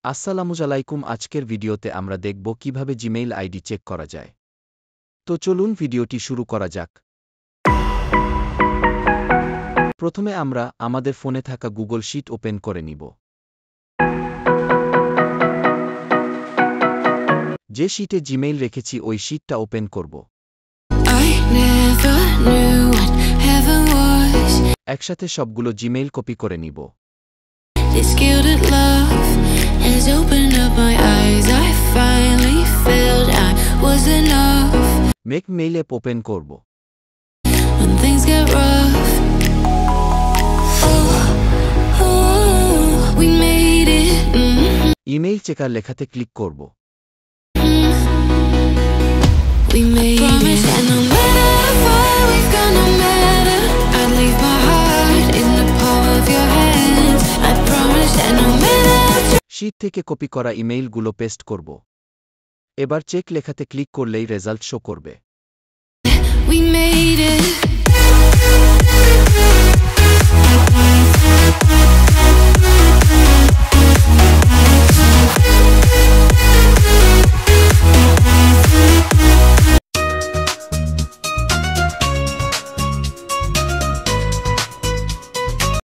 আসসালামু আলাইকুম। আজকের ভিডিওতে আমরা দেখব কিভাবে জিমেইল আইডি চেক করা যায়। তো চলুন ভিডিওটি শুরু করা যাক। প্রথমে আমরা আমাদের ফোনে থাকা গুগল শিট ওপেন করে নিব। যে শিটে জিমেইল রেখেছি ওই শিটটা ওপেন করব। একসাথে সবগুলো জিমেইল কপি করে নিব। মেক মেইল অ্যাপ ওপেন করব। ইমেইল চেকার লেখাতে ক্লিক করব। শিট থেকে কপি করা ইমেইলগুলো পেস্ট করব। এবার চেক লেখাতে ক্লিক করলেই রেজাল্ট শো করবে।